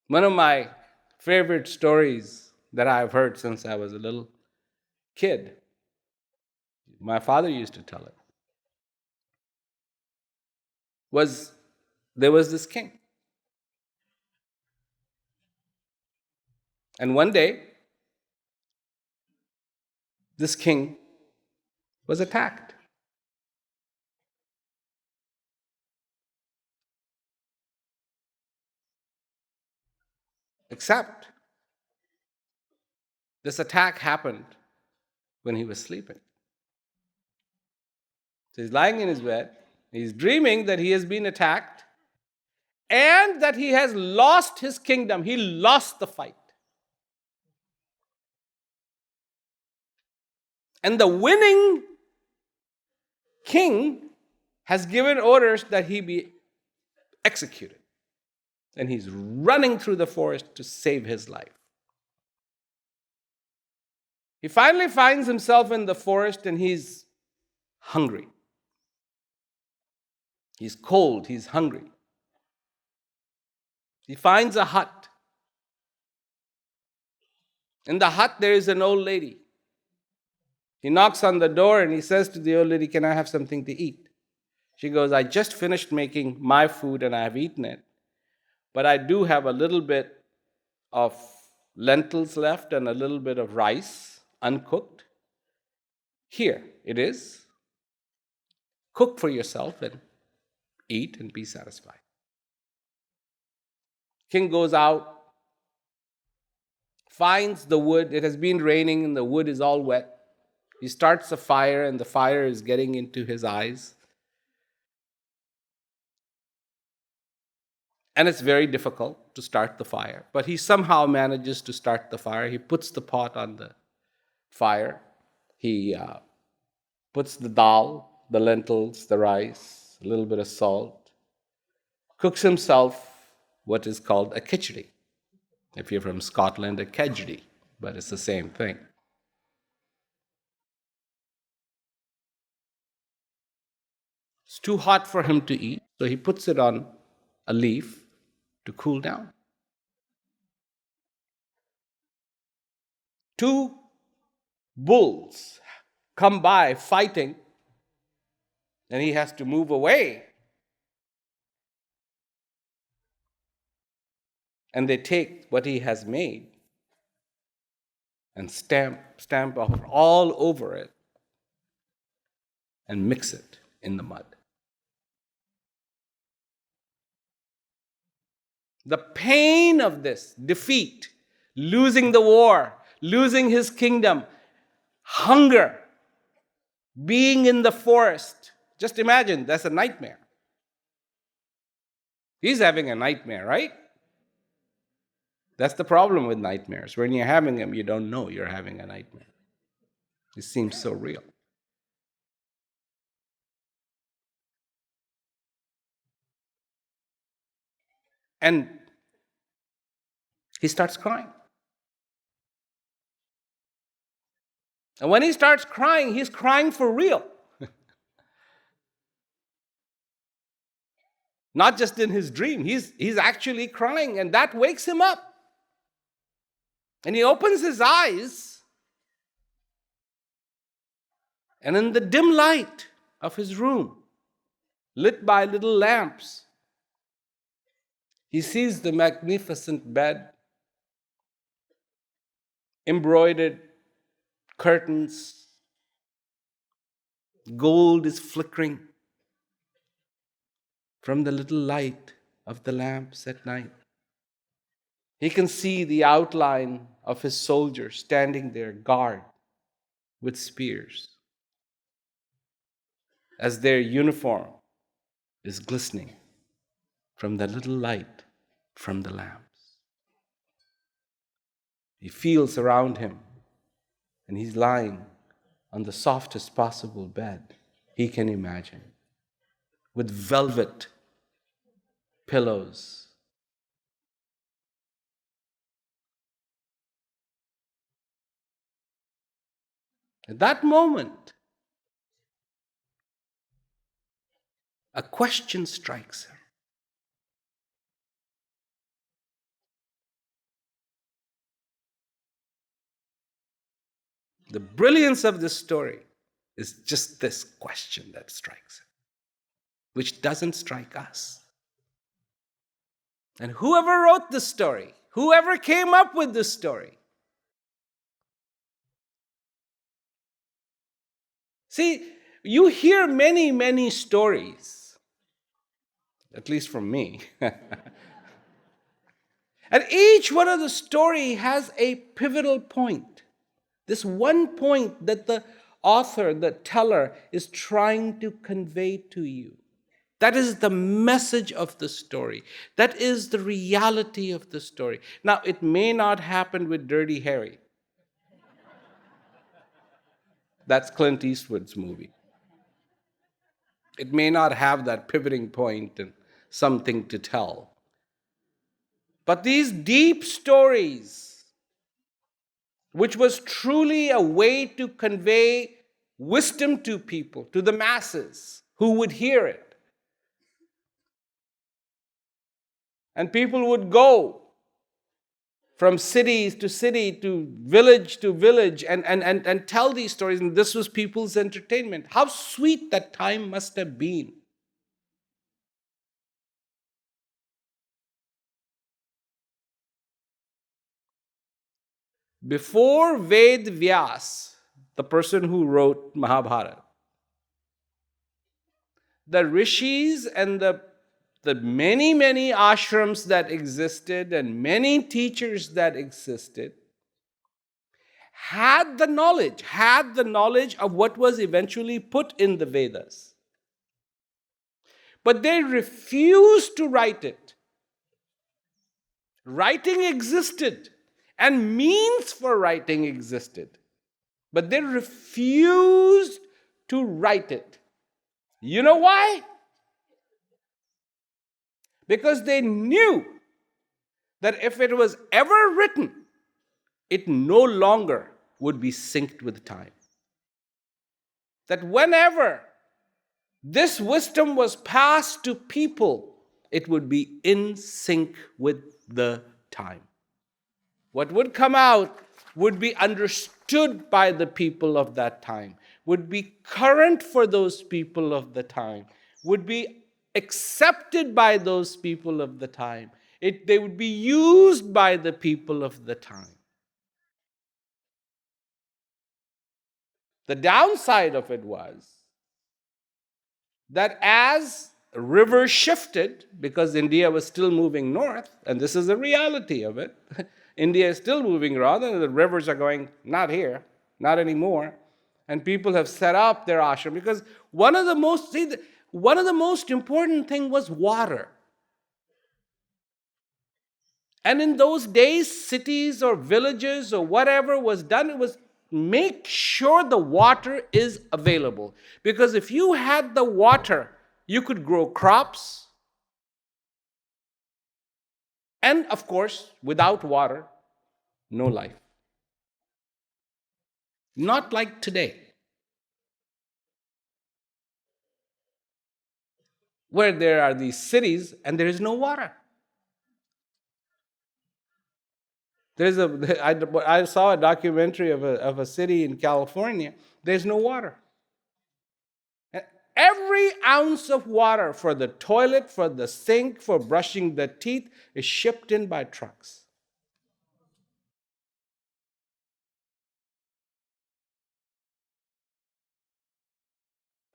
One of my favorite stories that I've heard since I was a little kid, my father used to tell it, was there was this king. And one day, this king was attacked. Except this attack happened when he was sleeping. So he's lying in his bed, he's dreaming that he has been attacked and that he has lost his kingdom. He lost the fight. And the winning king has given orders that he be executed. And he's running through the forest to save his life. He finally finds himself in the forest and he's hungry. He's cold, he's hungry. He finds a hut. In the hut, there is an old lady. He knocks on the door and he says to the old lady, "Can I have something to eat?" She goes, "I just finished making my food and I have eaten it, but I do have a little bit of lentils left and a little bit of rice, uncooked. Here it is. Cook for yourself and eat and be satisfied." King goes out, finds the wood. It has been raining and the wood is all wet. He starts a fire and the fire is getting into his eyes. And it's very difficult to start the fire. But he somehow manages to start the fire. He puts the pot on the fire. He puts the dal, the lentils, the rice, a little bit of salt, cooks himself what is called a khichdi. If you're from Scotland, a kedgedy, but it's the same thing. It's too hot for him to eat, so he puts it on a leaf to cool down. Two bulls come by fighting, and he has to move away. And they take what he has made and stamp all over it and mix it in the mud. The pain of this defeat, losing the war, losing his kingdom, hunger, being in the forest. Just imagine, that's a nightmare. He's having a nightmare, right? That's the problem with nightmares. When you're having them, you don't know you're having a nightmare. It seems so real. And he starts crying. And when he starts crying, he's crying for real. Not just in his dream. He's actually crying, and that wakes him up. And he opens his eyes, and in the dim light of his room, lit by little lamps, he sees the magnificent bed, embroidered curtains, gold is flickering from the little light of the lamps at night. He can see the outline of his soldiers standing there guard with spears as their uniform is glistening from the little light from the lamps. He feels around him and he's lying on the softest possible bed he can imagine with velvet pillows. At that moment, a question strikes him. The brilliance of this story is just this question that strikes it, which doesn't strike us. And whoever wrote this story, whoever came up with this story, see, you hear many, many stories, at least from me. And each one of the story has a pivotal point. This one point that the author, the teller, is trying to convey to you. That is the message of the story. That is the reality of the story. Now, it may not happen with Dirty Harry. That's Clint Eastwood's movie. It may not have that pivoting point and something to tell. But these deep stories, which was truly a way to convey wisdom to people, to the masses who would hear it. And people would go from city to village and tell these stories. And this was people's entertainment. How sweet that time must have been. Before Ved Vyas, the person who wrote Mahabharata, the rishis and the many, many ashrams that existed and many teachers that existed had the knowledge of what was eventually put in the Vedas. But they refused to write it. Writing existed, and means for writing existed. But they refused to write it. You know why? Because they knew that if it was ever written, it no longer would be synced with time. That whenever this wisdom was passed to people, it would be in sync with the time. What would come out would be understood by the people of that time, would be current for those people of the time, would be accepted by those people of the time. They would be used by the people of the time. The downside of it was that as rivers shifted, because India was still moving north, and this is the reality of it, India is still moving north, and the rivers are going, not here, not anymore. And people have set up their ashram, because one of the most important thing was water. And in those days, cities or villages or whatever was done, it was make sure the water is available. Because if you had the water, you could grow crops. And of course, without water, no life. Not like today, where there are these cities and there is no water. I saw a documentary of a city in California. There's no water. Every ounce of water for the toilet, for the sink, for brushing the teeth is shipped in by trucks.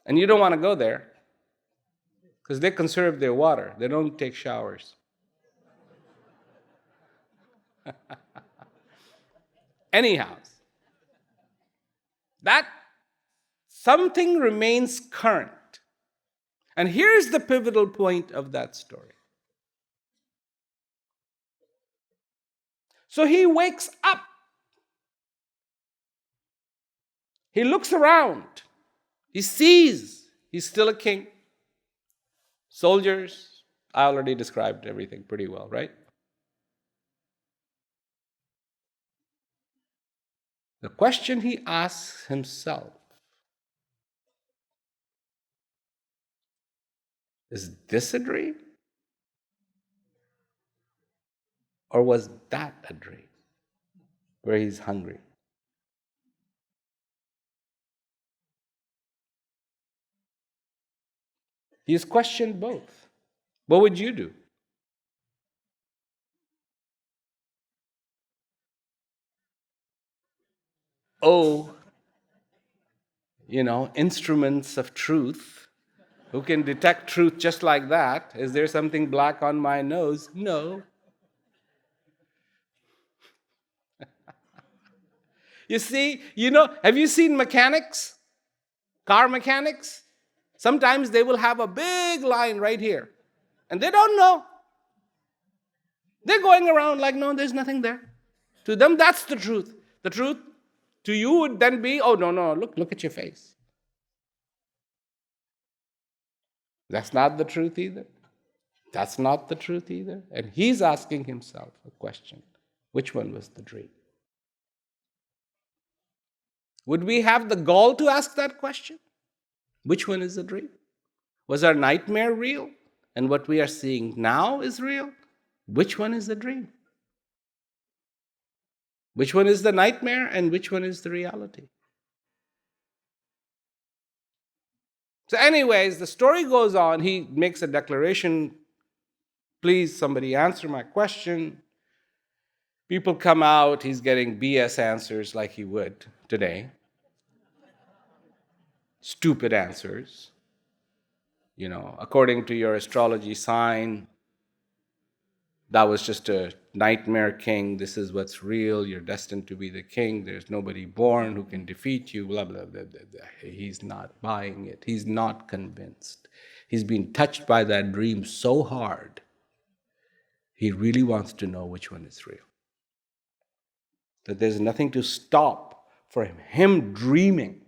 And you don't want to go there because they conserve their water. They don't take showers. Anyhow, that something remains current. And here's the pivotal point of that story. So he wakes up. He looks around. He sees he's still a king. Soldiers, I already described everything pretty well, right? The question he asks himself is this a dream? Or was that a dream where he's hungry? He's questioned both. What would you do? Oh, instruments of truth who can detect truth just like that. Is there something black on my nose? No. You see, have you seen mechanics? Car mechanics? Sometimes they will have a big line right here, and they don't know. They're going around like, no, there's nothing there. To them, that's the truth. The truth to you would then be, oh, no, no, look at your face. That's not the truth either. That's not the truth either. And he's asking himself a question. Which one was the dream? Would we have the gall to ask that question? Which one is the dream? Was our nightmare real? And what we are seeing now is real? Which one is the dream? Which one is the nightmare and which one is the reality? So, anyways, the story goes on. He makes a declaration. Please, somebody answer my question. People come out. He's getting BS answers like he would today. Stupid answers. According to your astrology sign, that was just a nightmare king. This is what's real. You're destined to be the king. There's nobody born who can defeat you. Blah, blah, blah, blah, blah. He's not buying it. He's not convinced. He's been touched by that dream so hard. He really wants to know which one is real. That there's nothing to stop for him dreaming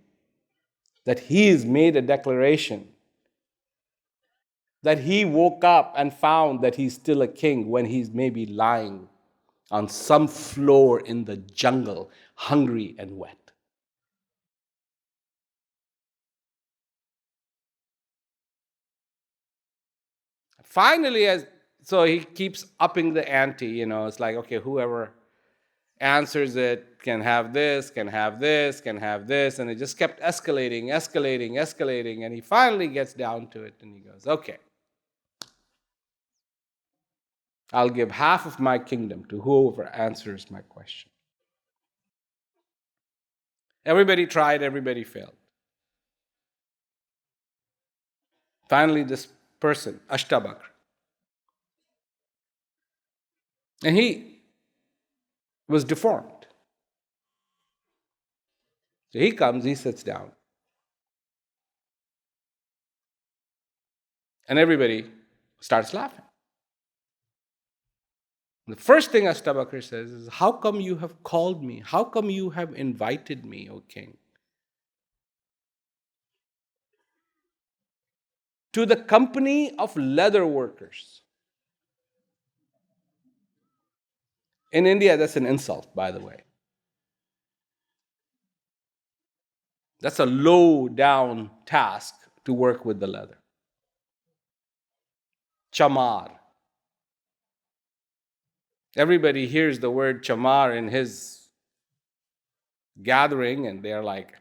that he has made a declaration, that he woke up and found that he's still a king when he's maybe lying on some floor in the jungle, hungry and wet. Finally, so he keeps upping the ante, it's like, okay, whoever answers it can have this, can have this, can have this, and it just kept escalating, and he finally gets down to it, and he goes, okay, I'll give half of my kingdom to whoever answers my question. Everybody tried, everybody failed. Finally, this person, Ashtabakr, and he was deformed. So he comes, he sits down, and everybody starts laughing. The first thing Ashtabakr says is, how come you have called me? How come you have invited me, O king, to the company of leather workers? In India, that's an insult, by the way. That's a low down task to work with the leather. Chamar. Everybody hears the word chamar in his gathering, and they're like,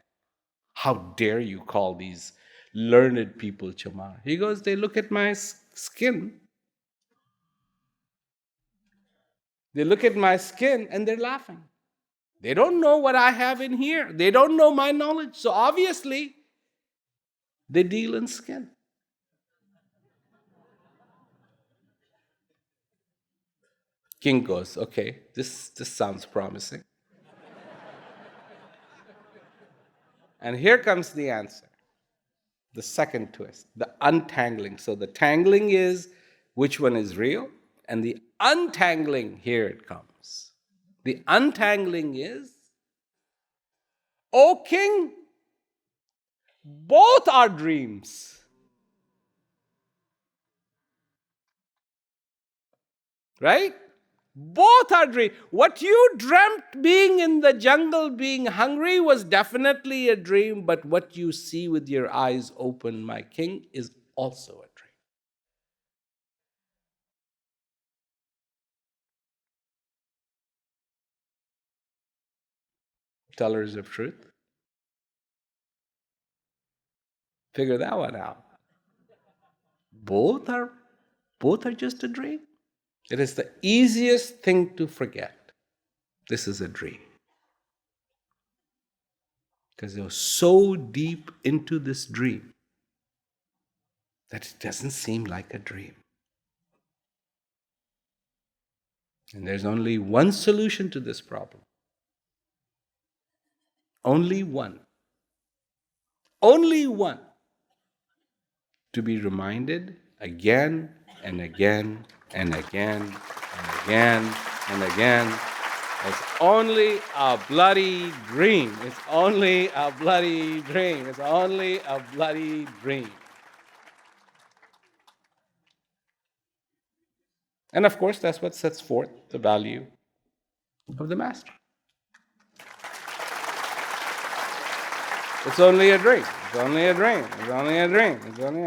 how dare you call these learned people chamar? He goes, they look at my skin. They look at my skin and they're laughing. They don't know what I have in here. They don't know my knowledge. So obviously, they deal in skin. King goes, okay, this sounds promising. And here comes the answer. The second twist, the untangling. So the tangling is which one is real, and the untangling, here it comes. The untangling is, O king, both are dreams. Right? Both are dreams. What you dreamt being in the jungle, being hungry, was definitely a dream, but what you see with your eyes open, my king, is also a dream. Tellers of truth, figure that one out. both are just a dream. It is the easiest thing to forget. This is a dream. Because you're so deep into this dream that it doesn't seem like a dream. And there's only one solution to this problem. Only one. Only one. To be reminded again and again and again and again and again. It's only a bloody dream. It's only a bloody dream. It's only a bloody dream. And of course, that's what sets forth the value of the master. It's only a dream. It's only a dream. It's only a dream. It's only,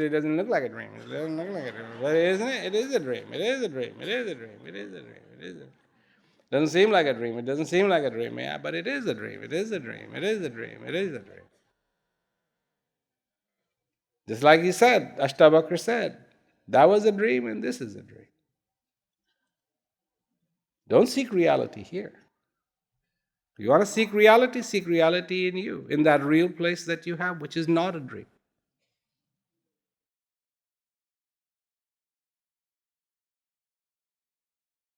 it doesn't look like a dream. It doesn't look like a dream. But isn't it? It is a dream. It is a dream. It is a dream. It is a dream. It is a dream. Doesn't seem like a dream. It doesn't seem like a dream. Yeah, but it is a dream. It is a dream. It is a dream. It is a dream. Just like he said, Ashtabakra said, that was a dream and this is a dream. Don't seek reality here. You want to seek reality in you, in that real place that you have, which is not a dream.